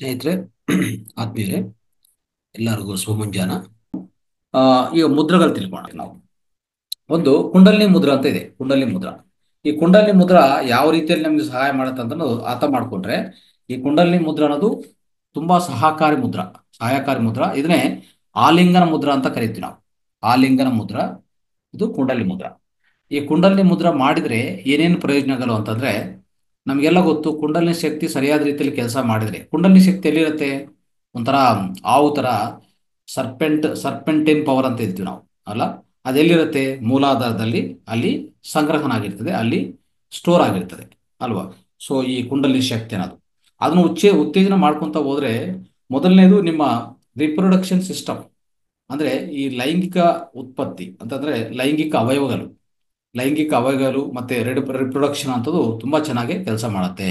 ಸ್ನೇಹಿತರೆ, ಆತ್ಮೀಯರೇ, ಎಲ್ಲರಿಗೂ ಶುಭ ಮುಂಜಾನ. ಆ, ಈಗ ಮುದ್ರಗಳು ತಿಳ್ಕೊಳ್ಳೋಣ ನಾವು. ಒಂದು ಕುಂಡಲಿನಿ ಮುದ್ರ ಅಂತ ಇದೆ. ಕುಂಡಲಿನಿ ಮುದ್ರ, ಈ ಕುಂಡಲಿನಿ ಮುದ್ರ ಯಾವ ರೀತಿಯಲ್ಲಿ ನಮಗೆ ಸಹಾಯ ಮಾಡುತ್ತೆ ಅಂತ ಅನ್ನೋದು ಅರ್ಥ ಮಾಡ್ಕೊಂಡ್ರೆ, ಈ ಕುಂಡಲಿನಿ ಮುದ್ರ ಅನ್ನೋದು ತುಂಬಾ ಸಹಾಯಕಾರಿ ಮುದ್ರ. ಇದನ್ನೇ ಆಲಿಂಗನ ಮುದ್ರ ಅಂತ ಕರಿತೀವಿ ನಾವು. ಆಲಿಂಗನ ಮುದ್ರ, ಇದು ಕುಂಡಲಿನಿ ಮುದ್ರ. ಈ ಕುಂಡಲಿನಿ ಮುದ್ರ ಮಾಡಿದ್ರೆ ಏನೇನು ಪ್ರಯೋಜನಗಳು ಅಂತಂದ್ರೆ, ನಮಗೆಲ್ಲ ಗೊತ್ತು, ಕುಂಡಲಿನಿ ಶಕ್ತಿ ಸರಿಯಾದ ರೀತಿಯಲ್ಲಿ ಕೆಲಸ ಮಾಡಿದ್ರೆ, ಕುಂಡಲಿನಿ ಶಕ್ತಿ ಎಲ್ಲಿರುತ್ತೆ? ಒಂಥರ ಹಾವು ತರ, ಸರ್ಪೆಂಟಿನ್ ಪವರ್ ಅಂತ ಹೇಳ್ತೀವಿ ನಾವು, ಅಲ್ಲ? ಅದೆಲ್ಲಿರುತ್ತೆ? ಮೂಲಾಧಾರದಲ್ಲಿ, ಅಲ್ಲಿ ಸಂಗ್ರಹಣ ಆಗಿರ್ತದೆ, ಅಲ್ಲಿ ಸ್ಟೋರ್ ಆಗಿರ್ತದೆ, ಅಲ್ವಾ? ಸೊ ಈ ಕುಂಡಲಿನಿ ಶಕ್ತಿ ಅನ್ನೋದು, ಅದನ್ನು ಉತ್ತೇಜನ ಮಾಡ್ಕೊಂತ ಹೋದ್ರೆ, ಮೊದಲನೇದು ನಿಮ್ಮ ರಿಪ್ರೊಡಕ್ಷನ್ ಸಿಸ್ಟಮ್, ಅಂದ್ರೆ ಈ ಲೈಂಗಿಕ ಉತ್ಪತ್ತಿ ಅಂತಂದ್ರೆ ಲೈಂಗಿಕ ಅವಯವಗಳು ಮತ್ತೆ ರಿಪ್ರೊಡಕ್ಷನ್ ಅಂತದ್ದು ತುಂಬಾ ಚೆನ್ನಾಗಿ ಕೆಲಸ ಮಾಡುತ್ತೆ.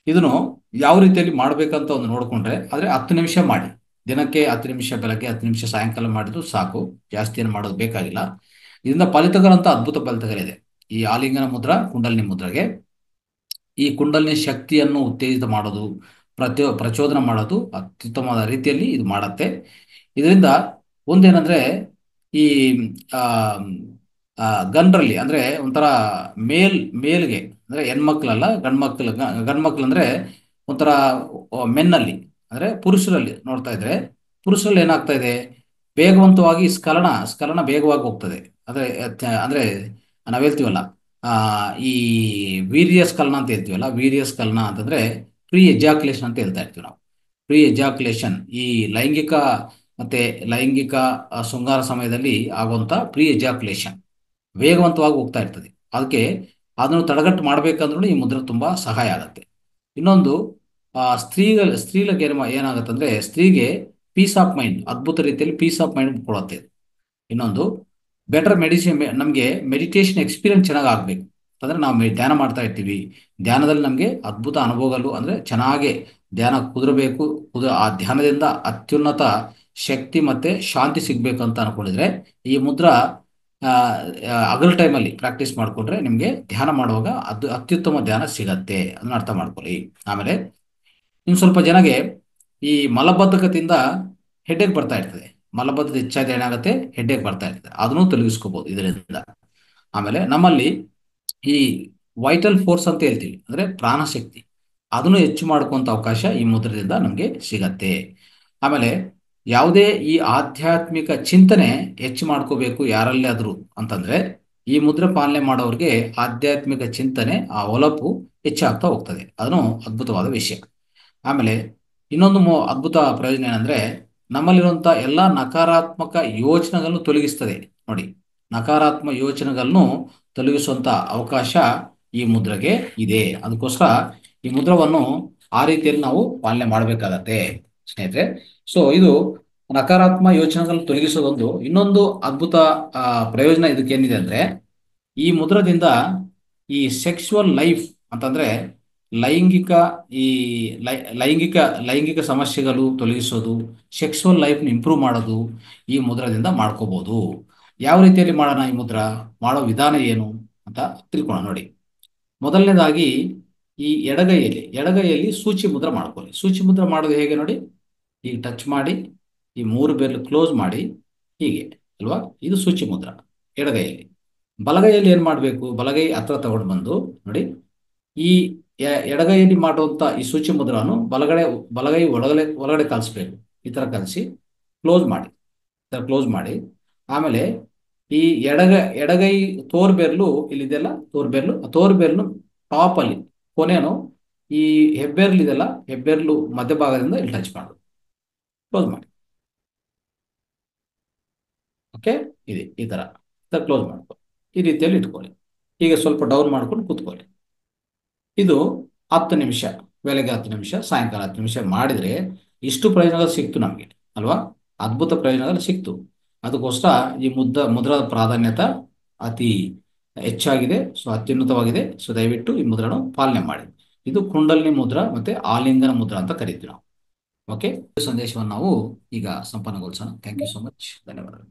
ಇದನ್ನು ಯಾವ ರೀತಿಯಲ್ಲಿ ಮಾಡ್ಬೇಕಂತ ಒಂದು ನೋಡ್ಕೊಂಡ್ರೆ, ಆದ್ರೆ 10 ನಿಮಿಷ ಮಾಡಿ. ದಿನಕ್ಕೆ 10 ನಿಮಿಷ ಬೆಳಗ್ಗೆ, 10 ನಿಮಿಷ ಸಾಯಂಕಾಲ ಮಾಡಿದ್ರು ಸಾಕು. ಜಾಸ್ತಿ ಏನು ಮಾಡೋದು ಬೇಕಾಗಿಲ್ಲ. ಇದರಿಂದ ಫಲಿತಗಳಂತ ಅದ್ಭುತ ಫಲಿತಗಳಿದೆ ಈ ಆಲಿಂಗನ ಮುದ್ರಾ, ಕುಂಡಲಿನಿ ಮುದ್ರೆಗೆ. ಈ ಕುಂಡಲಿನಿ ಶಕ್ತಿಯನ್ನು ಉತ್ತೇಜಿತ ಮಾಡೋದು, ಪ್ರಚೋದನ ಮಾಡೋದು ಅತ್ಯುತ್ತಮವಾದ ರೀತಿಯಲ್ಲಿ ಇದು ಮಾಡತ್ತೆ. ಇದರಿಂದ ಒಂದೇನಂದ್ರೆ, ಈ ಆ ಆ, ಗಂಡ್ರಲ್ಲಿ ಅಂದ್ರೆ ಒಂಥರ ಮೇಲ್ಗೆ, ಅಂದ್ರೆ ಹೆಣ್ಮಕ್ಳಲ್ಲ, ಗಂಡ್ಮಕ್ಳು ಅಂದ್ರೆ ಒಂಥರ ಮೆನ್ನಲ್ಲಿ, ಅಂದ್ರೆ ಪುರುಷರಲ್ಲಿ ನೋಡ್ತಾ ಇದ್ರೆ, ಪುರುಷರಲ್ಲಿ ಏನಾಗ್ತಾ ಇದೆ? ವೇಗವಂತವಾಗಿ ಸ್ಖಲನ ಬೇಗವಾಗಿ ಹೋಗ್ತದೆ. ಅಂದ್ರೆ ನಾವ್ ಹೇಳ್ತೀವಲ್ಲ, ಆ ಈ ವೀರ್ಯ ಸ್ಖಲನ ಅಂತ ಹೇಳ್ತೀವಲ್ಲ, ವೀರ್ಯ ಸ್ಖಲನ ಅಂತಂದ್ರೆ ಪ್ರೀ ಎಜಾಕ್ಯುಲೇಷನ್ ಅಂತ ಹೇಳ್ತಾ ಇರ್ತೀವಿ ನಾವು. ಪ್ರೀ ಎಜಾಕ್ಯುಲೇಷನ್, ಈ ಲೈಂಗಿಕ ಮತ್ತೆ ಲೈಂಗಿಕ ಶೃಂಗಾರ ಸಮಯದಲ್ಲಿ ಆಗುವಂತ ಪ್ರೀ ಎಜಾಕ್ಯುಲೇಷನ್ ವೇಗವಂತವಾಗಿ ಹೋಗ್ತಾ ಇರ್ತದೆ. ಅದಕ್ಕೆ ಅದನ್ನು ತಡೆಗಟ್ಟು ಮಾಡ್ಬೇಕಂದ್ರೂ ಈ ಮುದ್ರೆ ತುಂಬಾ ಸಹಾಯ ಆಗುತ್ತೆ. ಇನ್ನೊಂದು, ಸ್ತ್ರೀಗಳಿಗೆ ಏನಾಗುತ್ತೆ ಅಂದ್ರೆ, ಸ್ತ್ರೀಗೆ ಪೀಸ್ ಆಫ್ ಮೈಂಡ್, ಅದ್ಭುತ ರೀತಿಯಲ್ಲಿ ಪೀಸ್ ಆಫ್ ಮೈಂಡ್ ಕೊಡುತ್ತೆ ಇದು. ಇನ್ನೊಂದು, ಬೆಟರ್ ಮೆಡಿಸಿನ್, ನಮಗೆ ಮೆಡಿಟೇಷನ್ ಎಕ್ಸ್ಪೀರಿಯನ್ಸ್ ಚೆನ್ನಾಗಿ ಆಗ್ಬೇಕು. ಅಂದ್ರೆ ನಾವು ಧ್ಯಾನ ಮಾಡ್ತಾ ಇರ್ತೀವಿ, ಧ್ಯಾನದಲ್ಲಿ ನಮಗೆ ಅದ್ಭುತ ಅನುಭವಗಳು, ಅಂದ್ರೆ ಚೆನ್ನಾಗಿ ಧ್ಯಾನ ಕುದುರಬೇಕು. ಆ ಧ್ಯಾನದಿಂದ ಅತ್ಯುನ್ನತ ಶಕ್ತಿ ಮತ್ತೆ ಶಾಂತಿ ಸಿಗ್ಬೇಕು ಅಂತ ಅನ್ಕೊಂಡಿದ್ರೆ, ಈ ಮುದ್ರಾ ಹಗಲ್ ಟೈಮಲ್ಲಿ ಪ್ರಾಕ್ಟೀಸ್ ಮಾಡಿಕೊಂಡ್ರೆ ನಿಮಗೆ ಧ್ಯಾನ ಮಾಡುವಾಗ ಅದು ಅತ್ಯುತ್ತಮ ಧ್ಯಾನ ಸಿಗತ್ತೆ. ಅದನ್ನ ಅರ್ಥ ಮಾಡ್ಕೊಳ್ಳಿ. ಆಮೇಲೆ ಇನ್ನು ಸ್ವಲ್ಪ ಜನಗೆ ಈ ಮಲಬದ್ಧಕದಿಂದ ಹೆಡ್ಡೇಕ್ ಬರ್ತಾ ಇರ್ತದೆ. ಮಲಬದ್ಧತೆ ಹೆಚ್ಚಾದ ಏನಾಗುತ್ತೆ? ಹೆಡ್ಡೇಕ್ ಬರ್ತಾ ಇರ್ತದೆ. ಅದನ್ನು ತೊಲಗಿಸ್ಕೋಬಹುದು ಇದರಿಂದ. ಆಮೇಲೆ ನಮ್ಮಲ್ಲಿ ಈ ವೈಟಲ್ ಫೋರ್ಸ್ ಅಂತ ಹೇಳ್ತೀವಿ, ಅಂದ್ರೆ ಪ್ರಾಣಶಕ್ತಿ, ಅದನ್ನು ಹೆಚ್ಚು ಮಾಡ್ಕೊಂತ ಅವಕಾಶ ಈ ಮುದ್ರದಿಂದ ನಮಗೆ ಸಿಗತ್ತೆ. ಆಮೇಲೆ ಯಾವುದೇ ಈ ಆಧ್ಯಾತ್ಮಿಕ ಚಿಂತನೆ ಹೆಚ್ಚು ಮಾಡ್ಕೋಬೇಕು ಯಾರಲ್ಲಿ ಆದ್ರೂ ಅಂತಂದ್ರೆ, ಈ ಮುದ್ರೆ ಪಾಲನೆ ಮಾಡೋರಿಗೆ ಆಧ್ಯಾತ್ಮಿಕ ಚಿಂತನೆ, ಆ ಒಲಪು ಹೆಚ್ಚಾಗ್ತಾ ಹೋಗ್ತದೆ. ಅದನ್ನು ಅದ್ಭುತವಾದ ವಿಷಯ. ಆಮೇಲೆ ಇನ್ನೊಂದು ಅದ್ಭುತ ಪ್ರಯೋಜನ ಏನಂದ್ರೆ, ನಮ್ಮಲ್ಲಿರುವಂತ ಎಲ್ಲಾ ನಕಾರಾತ್ಮಕ ಯೋಚನೆಗಳನ್ನು ತೊಲಗಿಸ್ತದೆ ನೋಡಿ. ನಕಾರಾತ್ಮಕ ಯೋಚನೆಗಳನ್ನು ತೊಲಗಿಸುವಂತ ಅವಕಾಶ ಈ ಮುದ್ರೆಗೆ ಇದೆ. ಅದಕ್ಕೋಸ್ಕರ ಈ ಮುದ್ರವನ್ನು ಆ ರೀತಿಯಲ್ಲಿ ನಾವು ಪಾಲನೆ ಮಾಡಬೇಕಾಗತ್ತೆ ಸ್ನೇಹಿತರೆ. ಸೊ ಇದು ನಕಾರಾತ್ಮಕ ಯೋಚನೆಗಳನ್ನು ತೊಲಗಿಸೋದೊಂದು. ಇನ್ನೊಂದು ಅದ್ಭುತ ಪ್ರಯೋಜನ ಇದಕ್ಕೇನಿದೆ ಅಂದ್ರೆ, ಈ ಮುದ್ರದಿಂದ ಈ ಸೆಕ್ಸುವಲ್ ಲೈಫ್ ಅಂತಂದ್ರೆ ಲೈಂಗಿಕ ಈ ಲೈಂಗಿಕ ಲೈಂಗಿಕ ಸಮಸ್ಯೆಗಳು ತೊಲಗಿಸೋದು, ಸೆಕ್ಸುವಲ್ ಲೈಫ್ನ ಇಂಪ್ರೂವ್ ಮಾಡೋದು ಈ ಮುದ್ರದಿಂದ ಮಾಡ್ಕೋಬಹುದು. ಯಾವ ರೀತಿಯಲ್ಲಿ ಮಾಡೋಣ? ಈ ಮುದ್ರ ಮಾಡೋ ವಿಧಾನ ಏನು ಅಂತ ತಿಳ್ಕೊಳ್ಳೋಣ ನೋಡಿ. ಮೊದಲನೇದಾಗಿ, ಈ ಎಡಗೈಯಲ್ಲಿ ಸೂಚಿ ಮುದ್ರ ಮಾಡ್ಕೊಳ್ಳಿ. ಸೂಚಿ ಮುದ್ರ ಮಾಡೋದು ಹೇಗೆ ನೋಡಿ. ಈಗ ಟಚ್ ಮಾಡಿ, ಈ 3 ಬೆರಳು ಕ್ಲೋಸ್ ಮಾಡಿ, ಹೀಗೆ, ಅಲ್ವಾ? ಇದು ಸೂಚಿ ಮುದ್ರ ಎಡಗೈಯಲ್ಲಿ. ಬಲಗೈಯಲ್ಲಿ ಏನ್ ಮಾಡಬೇಕು? ಬಲಗೈ ಹತ್ರ ತಗೊಂಡು ಬಂದು ನೋಡಿ, ಈ ಎಡಗೈಯಲ್ಲಿ ಮಾಡುವಂತ ಈ ಸೂಚಿ ಮುದ್ರವನ್ನು ಬಲಗೈ ಒಳಗಡೆ ಕಲಿಸ್ಬೇಕು. ಈ ತರ ಕಲಿಸಿ ಕ್ಲೋಸ್ ಮಾಡಿ, ಈ ತರ ಕ್ಲೋಸ್ ಮಾಡಿ. ಆಮೇಲೆ ಈ ಎಡಗೈ ತೋರ್ಬೆರಳು ಇಲ್ಲಿದೆಲ್ಲ, ತೋರ್ಬೆರಳು ಟಾಪ್ ಅಲ್ಲಿ ಕೊನೆನು, ಈ ಹೆಬ್ಬೆರಳು ಇದೆಲ್ಲ, ಹೆಬ್ಬೆರಳು ಮಧ್ಯಭಾಗದಿಂದ ಇಲ್ಲಿ ಟಚ್ ಮಾಡೋದು, ಕ್ಲೋಸ್ ಮಾಡಿ. ಓಕೆ, ಇದೆ ಈ ತರ ಕ್ಲೋಸ್ ಮಾಡ್ಕೊಳ್ಳಿ. ಈ ರೀತಿಯಲ್ಲಿ ಇಟ್ಕೊಳ್ಳಿ. ಈಗ ಸ್ವಲ್ಪ ಡೌನ್ ಮಾಡ್ಕೊಂಡು ಕೂತ್ಕೊಳ್ಳಿ. ಇದು 10 ನಿಮಿಷ, ಬೆಳಗ್ಗೆ 10 ನಿಮಿಷ, ಸಾಯಂಕಾಲ 10 ನಿಮಿಷ ಮಾಡಿದ್ರೆ ಇಷ್ಟು ಪ್ರಯೋಜನಗಳು ಸಿಕ್ತು ನಮಗೆ, ಅಲ್ವಾ? ಅದ್ಭುತ ಪ್ರಯೋಜನಗಳು ಸಿಕ್ತು. ಅದಕ್ಕೋಸ್ಕರ ಈ ಮುದ್ರದ ಪ್ರಾಧಾನ್ಯತೆ ಅತಿ ಹೆಚ್ಚಾಗಿದೆ. ಸೊ ಅತ್ಯುನ್ನತವಾಗಿದೆ. ಸೊ ದಯವಿಟ್ಟು ಈ ಮುದ್ರನ್ನು ಪಾಲನೆ ಮಾಡಿ. ಇದು ಕುಂಡಲಿನಿ ಮುದ್ರಾ ಮತ್ತೆ ಆಲಿಂಗನ ಮುದ್ರಾ ಅಂತ ಕರಿತೀವಿ ನಾವು. ಓಕೆ, ಸಂದೇಶವನ್ನು ನಾವು ಈಗ ಸಂಪನ್ನಗೊಳಿಸೋಣ. Thank you so much. ಧನ್ಯವಾದಗಳು.